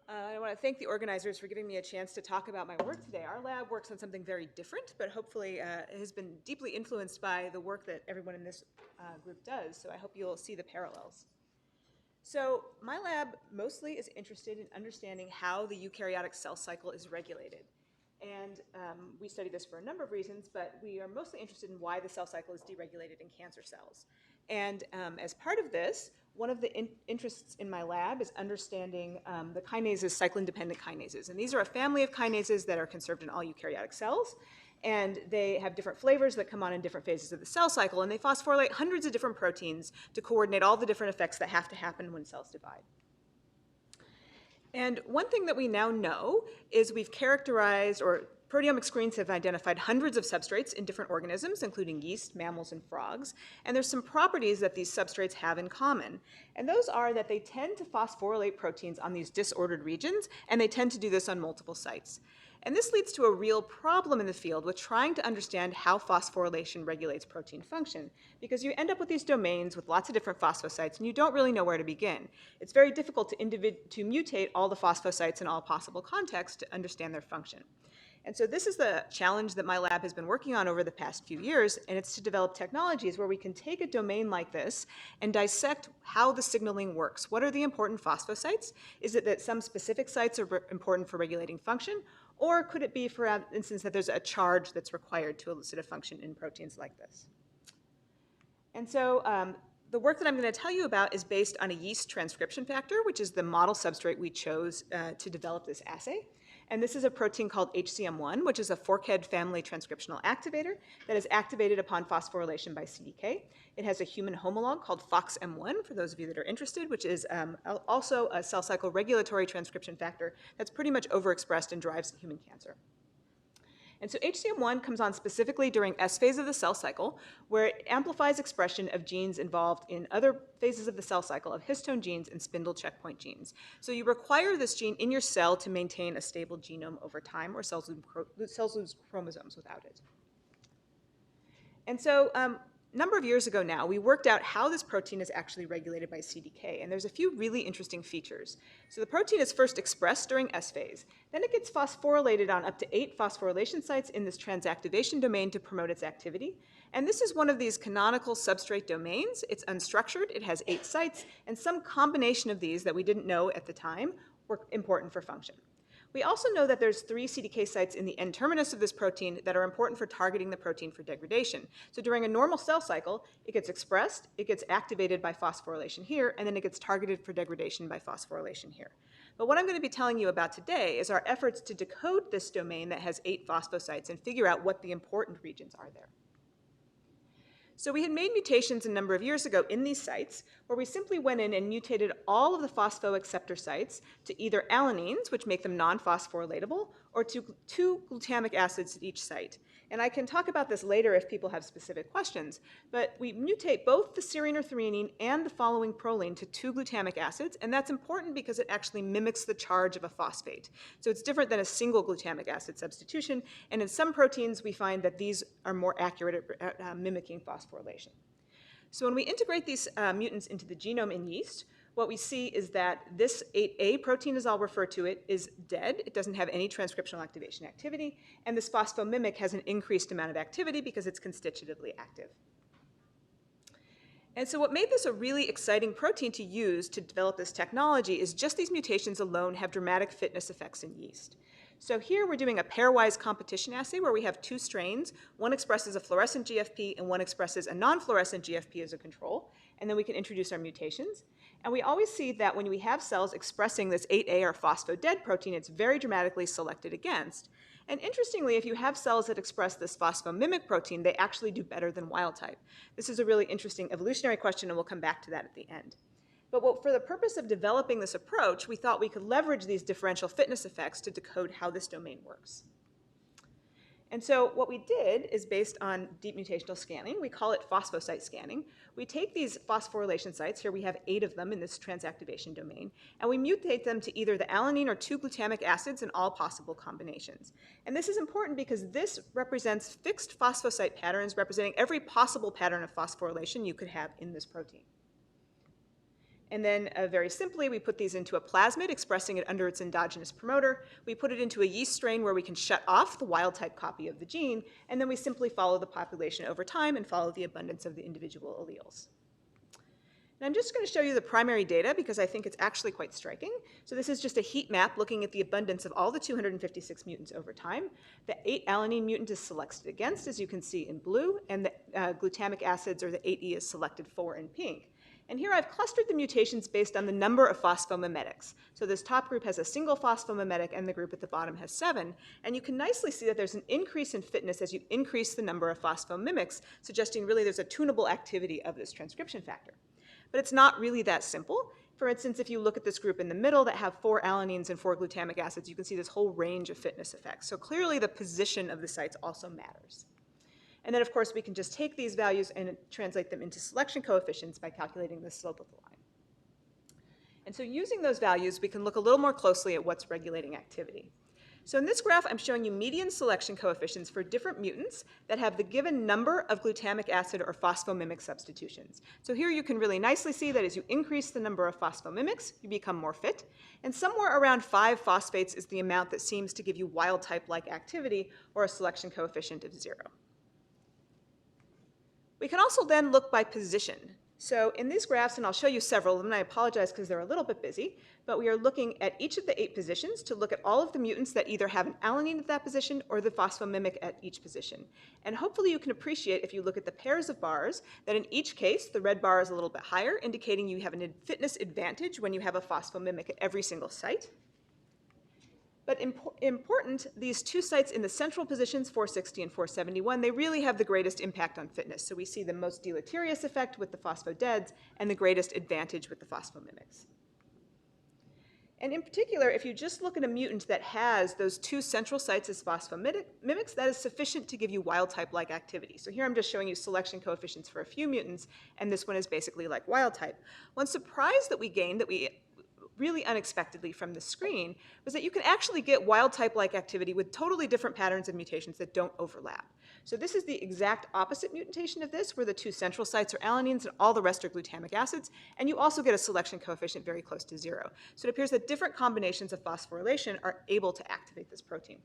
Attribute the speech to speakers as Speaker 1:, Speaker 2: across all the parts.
Speaker 1: I want to thank the organizers for giving me a chance to talk about my work today. Our lab works on something very different, but hopefully has been deeply influenced by the work that everyone in this group does, so I hope you'll see the parallels. So my lab mostly is interested in understanding how the eukaryotic cell cycle is regulated. And we study this for a number of reasons, but we are mostly interested in why the cell cycle is deregulated in cancer cells. And as part of this, one of the interests in my lab is understanding the kinases, cyclin-dependent kinases. And these are a family of kinases that are conserved in all eukaryotic cells. And they have different flavors that come on in different phases of the cell cycle, and they phosphorylate hundreds of different proteins to coordinate all the different effects that have to happen when cells divide. And one thing that we now know is we've characterized, or proteomic screens have identified hundreds of substrates in different organisms, including yeast, mammals, and frogs. And there's some properties that these substrates have in common. And those are that they tend to phosphorylate proteins on these disordered regions, and they tend to do this on multiple sites. And this leads to a real problem in the field with trying to understand how phosphorylation regulates protein function, because you end up with these domains with lots of different phosphosites, and you don't really know where to begin. It's very difficult to mutate all the phosphosites in all possible contexts to understand their function. And so this is the challenge that my lab has been working on over the past few years, and it's to develop technologies where we can take a domain like this and dissect how the signaling works. What are the important phosphosites? Is it that some specific sites are important for regulating function? Or could it be, for instance, that there's a charge that's required to elicit a function in proteins like this? And so the work that I'm going to tell you about is based on a yeast transcription factor, which is the model substrate we chose to develop this assay. And this is a protein called HCM1, which is a fork-head family transcriptional activator that is activated upon phosphorylation by CDK. It has a human homologue called FOXM1, for those of you that are interested, which is also a cell cycle regulatory transcription factor that's pretty much overexpressed and drives human cancer. And so HCM1 comes on specifically during S phase of the cell cycle, where it amplifies expression of genes involved in other phases of the cell cycle of histone genes and spindle checkpoint genes. So you require this gene in your cell to maintain a stable genome over time, or cells lose chromosomes without it. And so a number of years ago now, we worked out how this protein is actually regulated by CDK, and there's a few really interesting features. So the protein is first expressed during S phase. Then it gets phosphorylated on up to 8 phosphorylation sites in this transactivation domain to promote its activity. And this is one of these canonical substrate domains. It's unstructured, it has 8 sites, and some combination of these that we didn't know at the time were important for function. We also know that there's 3 CDK sites in the N-terminus of this protein that are important for targeting the protein for degradation. So during a normal cell cycle, it gets expressed, it gets activated by phosphorylation here, and then it gets targeted for degradation by phosphorylation here. But what I'm going to be telling you about today is our efforts to decode this domain that has 8 phosphosites and figure out what the important regions are there. So we had made mutations a number of years ago in these sites where we simply went in and mutated all of the phosphoacceptor sites to either alanines, which make them non-phosphorylatable, or to 2 glutamic acids at each site. And I can talk about this later if people have specific questions, but we mutate both the serine or threonine and the following proline to 2 glutamic acids, and that's important because it actually mimics the charge of a phosphate. So it's different than a single glutamic acid substitution, and in some proteins we find that these are more accurate at mimicking phosphorylation. So when we integrate these mutants into the genome in yeast, what we see is that this 8A protein, as I'll refer to it, is dead. It doesn't have any transcriptional activation activity, and this phosphomimic has an increased amount of activity because it's constitutively active. And so what made this a really exciting protein to use to develop this technology is just these mutations alone have dramatic fitness effects in yeast. So here we're doing a pairwise competition assay where we have 2 strains. One expresses a fluorescent GFP and one expresses a non-fluorescent GFP as a control. And then we can introduce our mutations. And we always see that when we have cells expressing this 8A or phospho-dead protein, it's very dramatically selected against. And interestingly, if you have cells that express this phosphomimic protein, they actually do better than wild type. This is a really interesting evolutionary question, and we'll come back to that at the end. But for the purpose of developing this approach, we thought we could leverage these differential fitness effects to decode how this domain works. And so what we did is based on deep mutational scanning. We call it phosphosite scanning. We take these phosphorylation sites, here we have 8 of them in this transactivation domain, and we mutate them to either the alanine or 2 glutamic acids in all possible combinations. And this is important because this represents fixed phosphosite patterns representing every possible pattern of phosphorylation you could have in this protein. And then very simply, we put these into a plasmid, expressing it under its endogenous promoter. We put it into a yeast strain where we can shut off the wild-type copy of the gene, and then we simply follow the population over time and follow the abundance of the individual alleles. And I'm just going to show you the primary data because I think it's actually quite striking. So this is just a heat map looking at the abundance of all the 256 mutants over time. The 8-alanine mutant is selected against, as you can see in blue, and the glutamic acids, or the 8E, is selected for in pink. And here I've clustered the mutations based on the number of phosphomimetics. So this top group has a single phosphomimetic, and the group at the bottom has 7. And you can nicely see that there's an increase in fitness as you increase the number of phosphomimics, suggesting really there's a tunable activity of this transcription factor. But it's not really that simple. For instance, if you look at this group in the middle that have 4 alanines and 4 glutamic acids, you can see this whole range of fitness effects. So clearly the position of the sites also matters. And then, of course, we can just take these values and translate them into selection coefficients by calculating the slope of the line. And so using those values, we can look a little more closely at what's regulating activity. So in this graph, I'm showing you median selection coefficients for different mutants that have the given number of glutamic acid or phosphomimic substitutions. So here you can really nicely see that as you increase the number of phosphomimics, you become more fit. And somewhere around 5 phosphates is the amount that seems to give you wild-type-like activity or a selection coefficient of 0. We can also then look by position. So in these graphs, and I'll show you several of them, and I apologize because they're a little bit busy, but we are looking at each of the 8 positions to look at all of the mutants that either have an alanine at that position or the phosphomimic at each position. And hopefully you can appreciate, if you look at the pairs of bars, that in each case, the red bar is a little bit higher, indicating you have a fitness advantage when you have a phosphomimic at every single site. But important, these 2 sites in the central positions, 460 and 471, they really have the greatest impact on fitness. So we see the most deleterious effect with the phosphodieds and the greatest advantage with the phosphomimics. And in particular, if you just look at a mutant that has those 2 central sites as phosphomimics, that is sufficient to give you wild-type-like activity. So here I'm just showing you selection coefficients for a few mutants, and this one is basically like wild-type. One surprise that we gained that we really unexpectedly from the screen was that you can actually get wild-type-like activity with totally different patterns of mutations that don't overlap. So this is the exact opposite mutation of this, where the 2 central sites are alanines and all the rest are glutamic acids, and you also get a selection coefficient very close to 0. So it appears that different combinations of phosphorylation are able to activate this protein.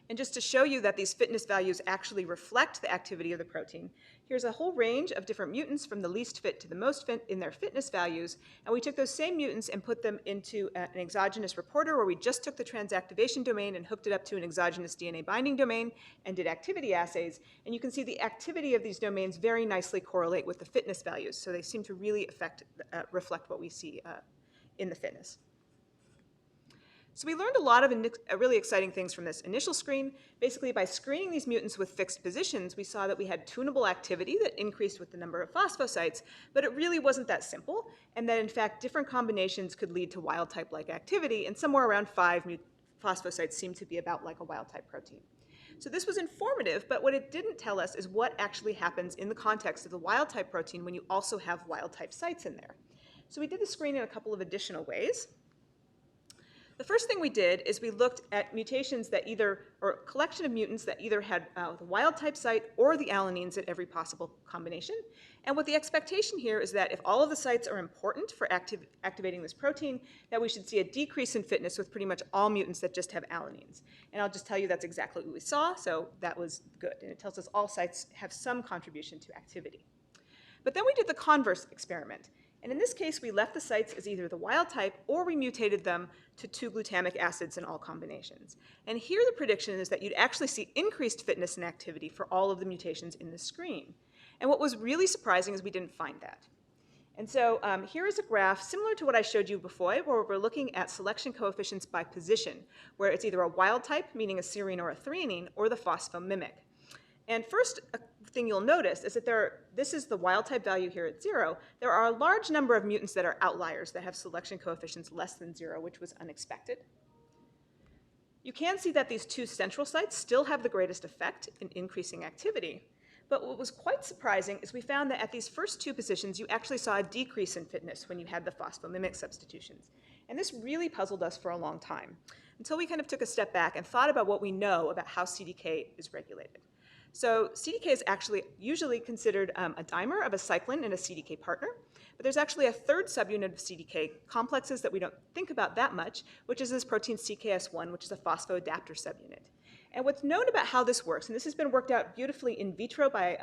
Speaker 1: And just to show you that these fitness values actually reflect the activity of the protein, here's a whole range of different mutants from the least fit to the most fit in their fitness values. And we took those same mutants and put them into an exogenous reporter where we just took the transactivation domain and hooked it up to an exogenous DNA binding domain and did activity assays. And you can see the activity of these domains very nicely correlate with the fitness values. So they seem to really reflect what we see in the fitness. So we learned a lot of really exciting things from this initial screen. Basically, by screening these mutants with fixed positions, we saw that we had tunable activity that increased with the number of phosphosites, but it really wasn't that simple, and that in fact different combinations could lead to wild-type-like activity, and somewhere around 5 phosphosites seem to be about like a wild-type protein. So this was informative, but what it didn't tell us is what actually happens in the context of the wild-type protein when you also have wild-type sites in there. So we did the screen in a couple of additional ways. The first thing we did is we looked at mutations that or a collection of mutants that either had the wild-type site or the alanines at every possible combination. And what the expectation here is that if all of the sites are important for activating this protein, that we should see a decrease in fitness with pretty much all mutants that just have alanines. And I'll just tell you that's exactly what we saw, so that was good. And it tells us all sites have some contribution to activity. But then we did the converse experiment. And in this case, we left the sites as either the wild type or we mutated them to 2 glutamic acids in all combinations. And here the prediction is that you'd actually see increased fitness and activity for all of the mutations in the screen. And what was really surprising is we didn't find that. And so here is a graph similar to what I showed you before, where we're looking at selection coefficients by position, where it's either a wild type, meaning a serine or a threonine, or the phosphomimic. And first thing you'll notice is that this is the wild type value here at 0. There are a large number of mutants that are outliers that have selection coefficients less than 0, which was unexpected. You can see that these 2 central sites still have the greatest effect in increasing activity. But what was quite surprising is we found that at these first 2 positions, you actually saw a decrease in fitness when you had the phosphomimic substitutions. And this really puzzled us for a long time, until we kind of took a step back and thought about what we know about how CDK is regulated. So CDK is actually usually considered a dimer of a cyclin and a CDK partner, but there's actually a third subunit of CDK complexes that we don't think about that much, which is this protein CKS1, which is a phosphodapter subunit. And what's known about how this works, and this has been worked out beautifully in vitro by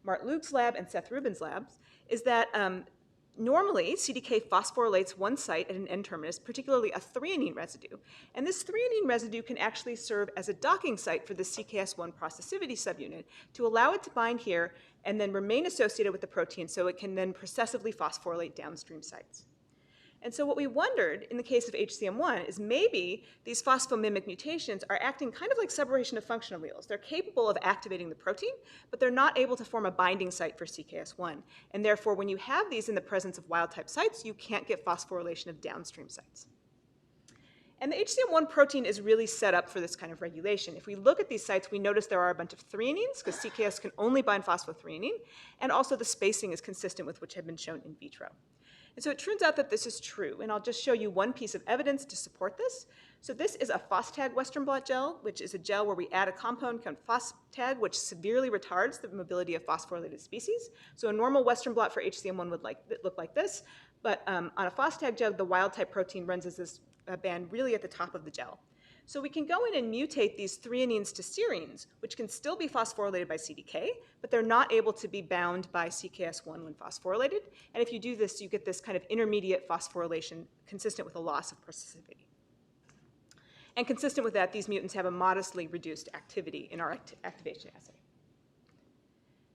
Speaker 1: Mart Luke's lab and Seth Rubin's labs, is that normally, CDK phosphorylates one site at an N-terminus, particularly a threonine residue. And this threonine residue can actually serve as a docking site for the CKS1 processivity subunit to allow it to bind here and then remain associated with the protein so it can then processively phosphorylate downstream sites. And so what we wondered in the case of HCM1 is maybe these phosphomimic mutations are acting kind of like separation of function alleles. They're capable of activating the protein, but they're not able to form a binding site for CKS1. And therefore, when you have these in the presence of wild-type sites, you can't get phosphorylation of downstream sites. And the HCM1 protein is really set up for this kind of regulation. If we look at these sites, we notice there are a bunch of threonines, because CKS can only bind phosphothreonine, and also the spacing is consistent with which had been shown in vitro. And so it turns out that this is true, and I'll just show you one piece of evidence to support this. So this is a PhosTag Western blot gel, which is a gel where we add a compound called PhosTag, which severely retards the mobility of phosphorylated species. So a normal Western blot for HCM1 would look like this, but on a PhosTag gel, the wild-type protein runs as this band really at the top of the gel. So we can go in and mutate these threonines to serines, which can still be phosphorylated by CDK, but they're not able to be bound by CKS1 when phosphorylated. And if you do this, you get this kind of intermediate phosphorylation consistent with a loss of processivity. And consistent with that, these mutants have a modestly reduced activity in our activation assay.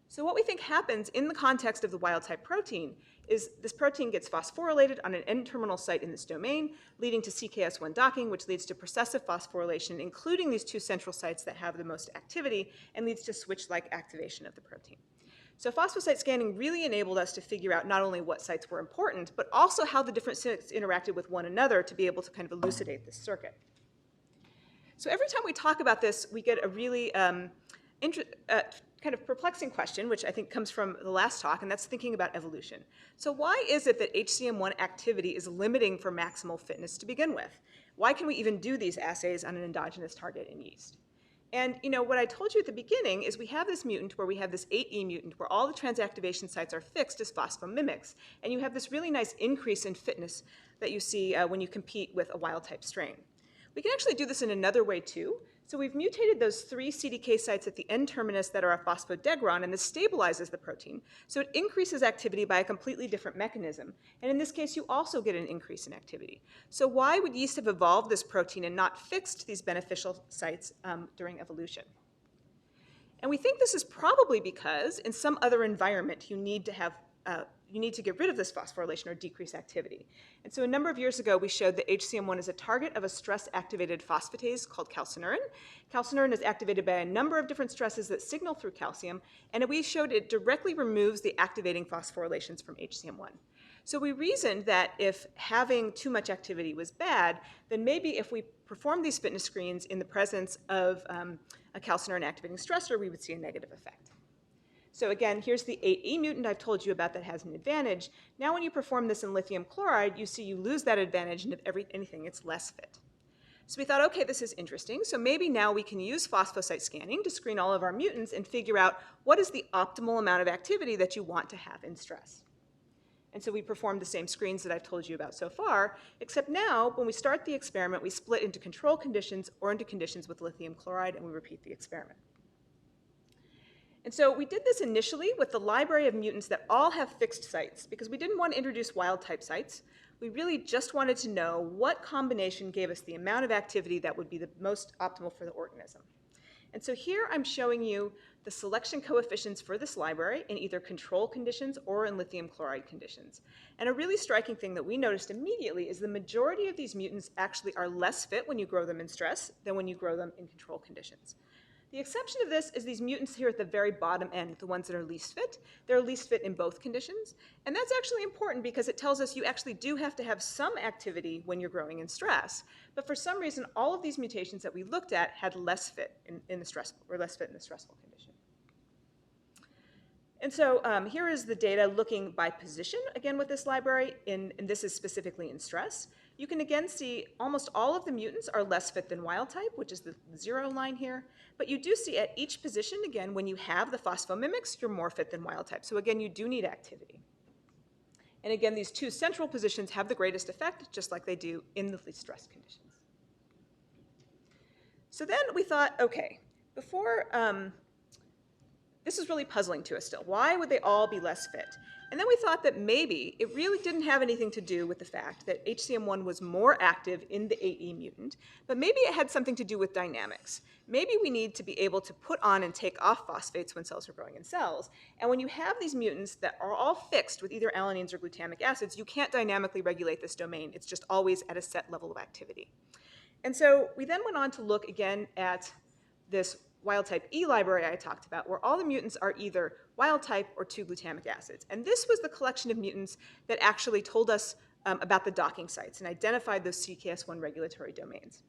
Speaker 1: So what we think happens in the context of the wild-type protein is this protein gets phosphorylated on an N-terminal site in this domain, leading to CKS1 docking, which leads to processive phosphorylation, including these two central sites that have the most activity, and leads to switch-like activation of the protein. So phosphosite scanning really enabled us to figure out not only what sites were important, but also how the different sites interacted with one another to be able to kind of elucidate this circuit. So every time we talk about this, we get a really kind of perplexing question, which I think comes from the last talk, and that's thinking about evolution. So why is it that HCM1 activity is limiting for maximal fitness to begin with? Why can we even do these assays on an endogenous target in yeast? And what I told you at the beginning is we have this mutant where we have this 8E mutant where all the transactivation sites are fixed as phosphomimics, and you have this really nice increase in fitness that you see when you compete with a wild-type strain. We can actually do this in another way too. So we've mutated those 3 CDK sites at the N-terminus that are a phosphodegron, and this stabilizes the protein. So it increases activity by a completely different mechanism. And in this case, you also get an increase in activity. So why would yeast have evolved this protein and not fixed these beneficial sites during evolution? And we think this is probably because in some other environment, you need to get rid of this phosphorylation or decrease activity. And so a number of years ago, we showed that HCM1 is a target of a stress-activated phosphatase called calcineurin. Calcineurin is activated by a number of different stresses that signal through calcium, and we showed it directly removes the activating phosphorylations from HCM1. So we reasoned that if having too much activity was bad, then maybe if we perform these fitness screens in the presence of a calcineurin activating stressor, we would see a negative effect. So again, here's the 8E mutant I've told you about that has an advantage. Now when you perform this in lithium chloride, you see you lose that advantage, and if anything, it's less fit. So we thought, okay, this is interesting. So maybe now we can use phosphosite scanning to screen all of our mutants and figure out what is the optimal amount of activity that you want to have in stress. And so we performed the same screens that I've told you about so far, except now when we start the experiment, we split into control conditions or into conditions with lithium chloride, and we repeat the experiment. And so we did this initially with the library of mutants that all have fixed sites, because we didn't want to introduce wild-type sites. We really just wanted to know what combination gave us the amount of activity that would be the most optimal for the organism. And so here I'm showing you the selection coefficients for this library in either control conditions or in lithium chloride conditions. And a really striking thing that we noticed immediately is the majority of these mutants actually are less fit when you grow them in stress than when you grow them in control conditions. The exception of this is these mutants here at the very bottom end, the ones that are least fit. They're least fit in both conditions. And that's actually important because it tells us you actually do have to have some activity when you're growing in stress. But for some reason, all of these mutations that we looked at had less fit in the stressful, or less fit in the stressful condition. And so here is the data looking by position, again with this library, and this is specifically in stress. you can again see almost all of the mutants are less fit than wild type, which is the 0 line here. But you do see at each position, again, when you have the phosphomimics, you're more fit than wild type. So again, you do need activity. And again, these two central positions have the greatest effect, just like they do in the least stress conditions. So then we thought, okay, before, this is really puzzling to us still. Why would they all be less fit? And then we thought that maybe it really didn't have anything to do with the fact that HCM1 was more active in the 8E mutant, but maybe it had something to do with dynamics. Maybe we need to be able to put on and take off phosphates when cells are growing in cells. And when you have these mutants that are all fixed with either alanines or glutamic acids, you can't dynamically regulate this domain. It's just always at a set level of activity. And so we then went on to look again at this wild type E library I talked about, where all the mutants are either wild type or 2-glutamic acids. And this was the collection of mutants that actually told us about the docking sites and identified those CKS1 regulatory domains.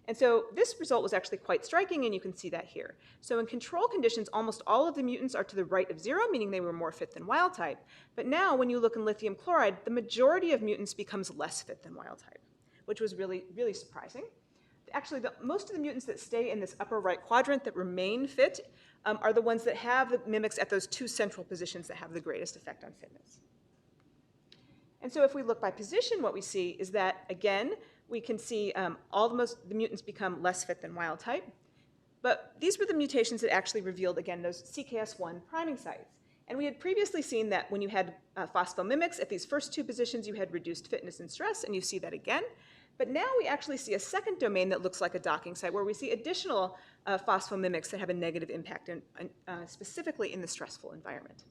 Speaker 1: And so this result was actually quite striking, and you can see that here. So in control conditions, almost all of the mutants are to the right of 0, meaning they were more fit than wild type. But now when you look in lithium chloride, the majority of mutants becomes less fit than wild type, which was really, really surprising. Actually, most of the mutants that stay in this upper right quadrant that remain fit are the ones that have the mimics at those two central positions that have the greatest effect on fitness. And so if we look by position, what we see is that, again, we can see the mutants become less fit than wild type. But these were the mutations that actually revealed, again, those CKS1 priming sites. And we had previously seen that when you had phosphomimics at these first two positions, you had reduced fitness and stress, and you see that again. But now we actually see a second domain that looks like a docking site, where we see additional phosphomimics that have a negative impact, specifically in the stressful environment.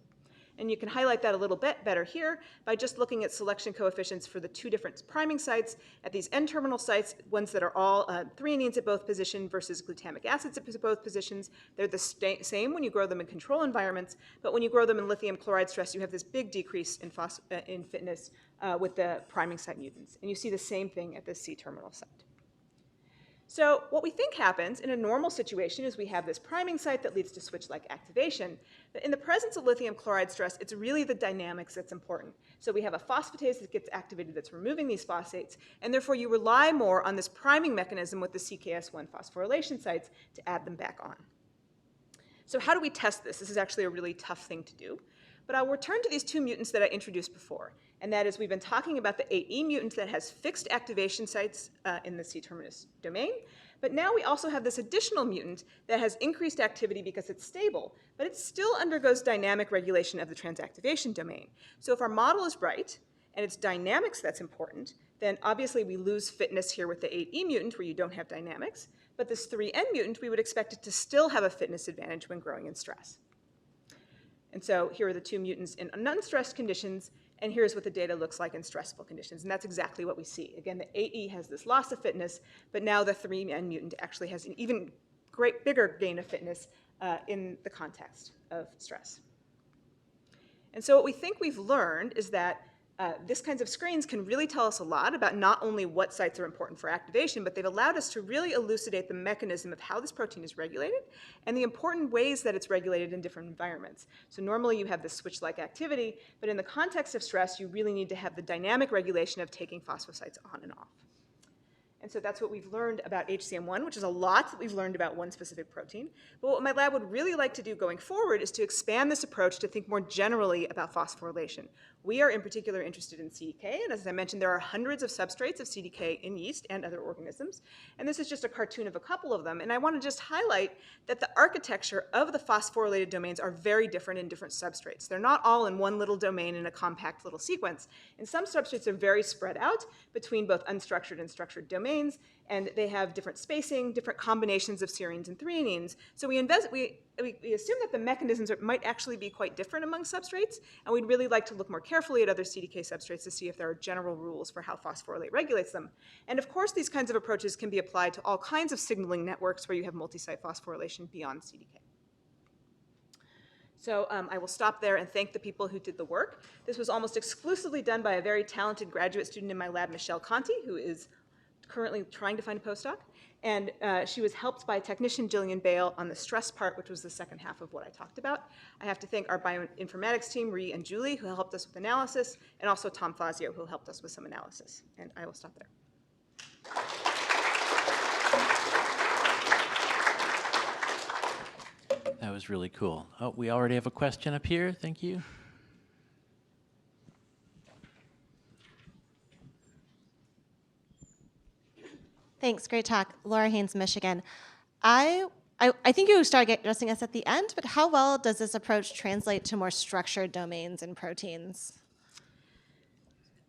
Speaker 1: And you can highlight that a little bit better here by just looking at selection coefficients for the two different priming sites at these N-terminal sites, ones that are all threonines at both positions versus glutamic acids at both positions. They're the same when you grow them in control environments, but when you grow them in lithium chloride stress, you have this big decrease in fitness with the priming site mutants. And you see the same thing at the C-terminal site. So what we think happens in a normal situation is we have this priming site that leads to switch-like activation. But in the presence of lithium chloride stress, it's really the dynamics that's important. So we have a phosphatase that gets activated that's removing these phosphates, and therefore you rely more on this priming mechanism with the CKS1 phosphorylation sites to add them back on. So how do we test this? This is actually a really tough thing to do. But I'll return to these two mutants that I introduced before. And that is, we've been talking about the 8E mutant that has fixed activation sites in the C-terminus domain. But now we also have this additional mutant that has increased activity because it's stable, but it still undergoes dynamic regulation of the transactivation domain. So if our model is right, and it's dynamics that's important, then obviously we lose fitness here with the 8E mutant where you don't have dynamics. But this 3N mutant, we would expect it to still have a fitness advantage when growing in stress. And so here are the two mutants in non-stressed conditions, and here's what the data looks like in stressful conditions. And that's exactly what we see. Again, the 8E has this loss of fitness, but now the 3N mutant actually has an even bigger gain of fitness in the context of stress. And so what we think we've learned is that this kinds of screens can really tell us a lot about not only what sites are important for activation, but they've allowed us to really elucidate the mechanism of how this protein is regulated and the important ways that it's regulated in different environments. So normally you have this switch-like activity, but in the context of stress, you really need to have the dynamic regulation of taking phosphosites on and off. And so that's what we've learned about HCM1, which is a lot that we've learned about one specific protein. But what my lab would really like to do going forward is to expand this approach to think more generally about phosphorylation. We are in particular interested in CDK, and as I mentioned, there are hundreds of substrates of CDK in yeast and other organisms. And this is just a cartoon of a couple of them. And I want to just highlight that the architecture of the phosphorylated domains are very different in different substrates. They're not all in one little domain in a compact little sequence. And some substrates are very spread out between both unstructured and structured domains, and they have different spacing, different combinations of serines and threonines. So we assume that the mechanisms might actually be quite different among substrates, and we'd really like to look more carefully at other CDK substrates to see if there are general rules for how phosphorylate regulates them. And of course, these kinds of approaches can be applied to all kinds of signaling networks where you have multisite phosphorylation beyond CDK. So I will stop there and thank the people who did the work. This was almost exclusively done by a very talented graduate student in my lab, Michelle Conti, who is currently trying to find a postdoc. And she was helped by technician Jillian Bale on the stress part, which was the second half of what I talked about. I have to thank our bioinformatics team, Ree and Julie, who helped us with analysis, and also Tom Fazio, who helped us with some analysis. And I will stop there.
Speaker 2: That was really cool. Oh, we already have a question up here. Thank you.
Speaker 3: Thanks, great talk. Laura Haynes, Michigan. I think you started addressing us at the end, but how well does this approach translate to more structured domains in proteins?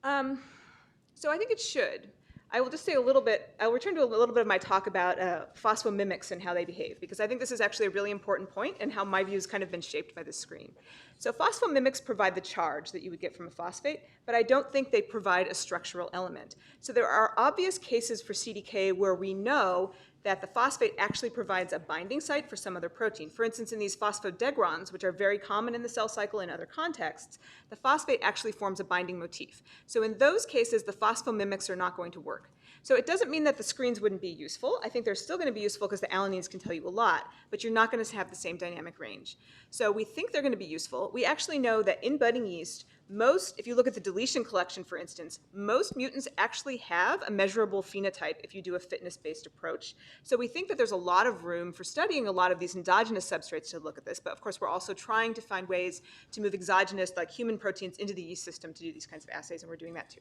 Speaker 1: So I think it should. I will just say a little bit, I'll return to a little bit of my talk about phosphomimics and how they behave, because I think this is actually a really important point and how my view has kind of been shaped by this screen. So phosphomimics provide the charge that you would get from a phosphate, but I don't think they provide a structural element. So there are obvious cases for CDK where we know that the phosphate actually provides a binding site for some other protein. For instance, in these phosphodegrons, which are very common in the cell cycle in other contexts, the phosphate actually forms a binding motif. So in those cases, the phosphomimics are not going to work. So it doesn't mean that the screens wouldn't be useful. I think they're still going to be useful because the alanines can tell you a lot, but you're not going to have the same dynamic range. So we think they're going to be useful. We actually know that in budding yeast, if you look at the deletion collection, for instance, most mutants actually have a measurable phenotype if you do a fitness-based approach. So we think that there's a lot of room for studying a lot of these endogenous substrates to look at this. But of course, we're also trying to find ways to move exogenous, like human proteins, into the yeast system to do these kinds of assays, and we're doing that too.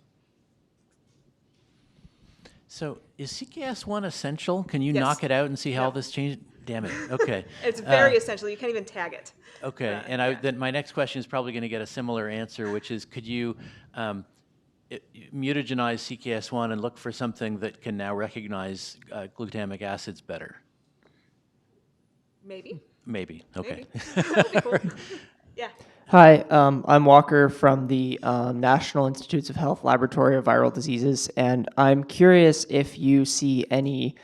Speaker 2: So is CKS1 essential? Can you
Speaker 1: Yes.
Speaker 2: knock it out and see how
Speaker 1: No.
Speaker 2: this changed? Damn it. Okay.
Speaker 1: It's very essential. You can't even tag it.
Speaker 2: Okay.
Speaker 1: Yeah.
Speaker 2: Then my next question is probably going to get a similar answer, which is, could you mutagenize CKS1 and look for something that can now recognize glutamic acids better?
Speaker 1: Maybe.
Speaker 2: Maybe. Okay.
Speaker 1: Maybe. That'd be cool. Yeah.
Speaker 4: Hi, I'm Walker from the National Institutes of Health Laboratory of Viral Diseases, and I'm curious if you see any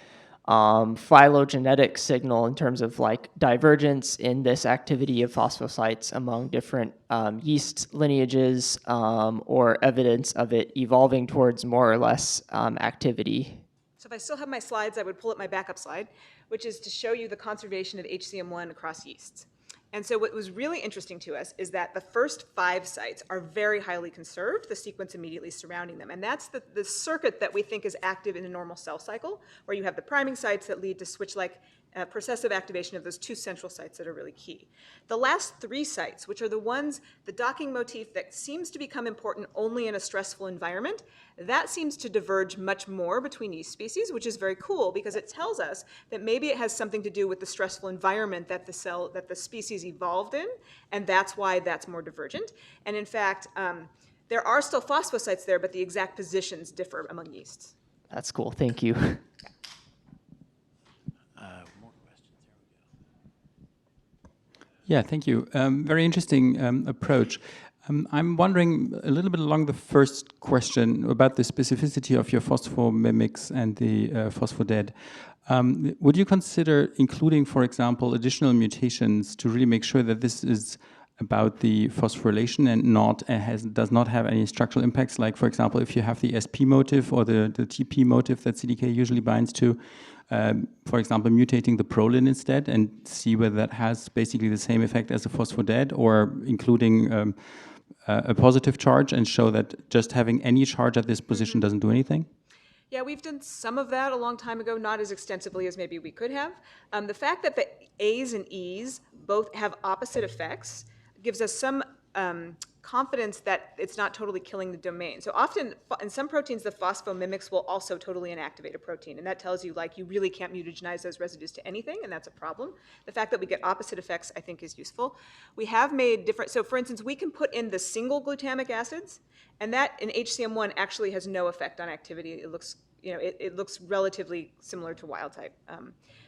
Speaker 4: phylogenetic signal in terms of like divergence in this activity of phosphosites among different yeast lineages, or evidence of it evolving towards more or less activity.
Speaker 1: So if I still have my slides, I would pull up my backup slide, which is to show you the conservation of HCM1 across yeasts. And so what was really interesting to us is that the first 5 sites are very highly conserved, the sequence immediately surrounding them. And that's the circuit that we think is active in a normal cell cycle, where you have the priming sites that lead to switch-like processive activation of those 2 central sites that are really key. The last 3 sites, which are the docking motif that seems to become important only in a stressful environment, that seems to diverge much more between yeast species, which is very cool because it tells us that maybe it has something to do with the stressful environment that the species evolved in, and that's why that's more divergent. And in fact, there are still phosphosites there, but the exact positions differ among yeasts.
Speaker 4: That's cool. Thank you.
Speaker 5: Yeah, thank you. Very interesting approach. I'm wondering a little bit along the first question about the specificity of your phosphomimics and the phosphoded. Would you consider including, for example, additional mutations to really make sure that this is about the phosphorylation and does not have any structural impacts? Like, for example, if you have the SP motif or the TP motif that CDK usually binds to, for example, mutating the prolin instead and see whether that has basically the same effect as a phosphoded, or including a positive charge and show that just having any charge at this position doesn't do anything?
Speaker 1: Yeah, we've done some of that a long time ago, not as extensively as maybe we could have. The fact that the A's and E's both have opposite effects gives us some confidence that it's not totally killing the domain. So often, in some proteins, the phosphomimics will also totally inactivate a protein, and that tells you, like, you really can't mutagenize those residues to anything, and that's a problem. The fact that we get opposite effects, I think, is useful. We have made different, so for instance, we can put in the single glutamic acids, and that in HCM1 actually has no effect on activity. It looks, it looks relatively similar to wild type.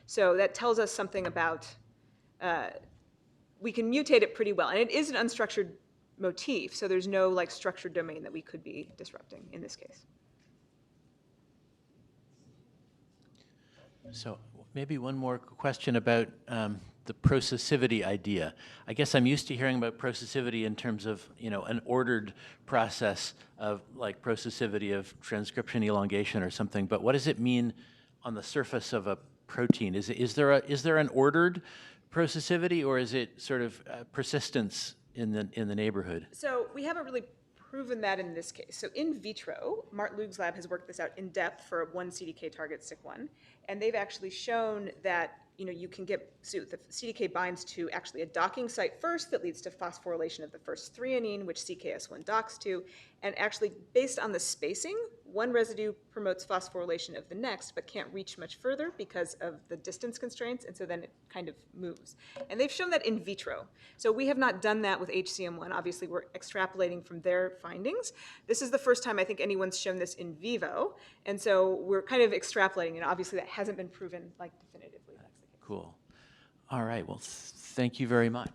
Speaker 1: So that tells us something about, we can mutate it pretty well, and it is an unstructured motif, so there's no like structured domain that we could be disrupting in this case.
Speaker 2: So maybe one more question about the processivity idea. I guess I'm used to hearing about processivity in terms of, an ordered process of like processivity of transcription elongation or something, but what does it mean on the surface of a protein? Is there an ordered processivity, or is it sort of persistence in the neighborhood?
Speaker 1: So we haven't really proven that in this case. So in vitro, Mart Lug's lab has worked this out in depth for one CDK target, SIC1, and they've actually shown that you can get, so the CDK binds to actually a docking site first that leads to phosphorylation of the first threonine, which CKS1 docks to, and actually based on the spacing, one residue promotes phosphorylation of the next, but can't reach much further because of the distance constraints, and so then it kind of moves. And they've shown that in vitro. So we have not done that with HCM1. Obviously, we're extrapolating from their findings. This is the first time I think anyone's shown this in vivo, and so we're kind of extrapolating, and obviously that hasn't been proven like definitively.
Speaker 2: Cool. All right. Well, thank you very much.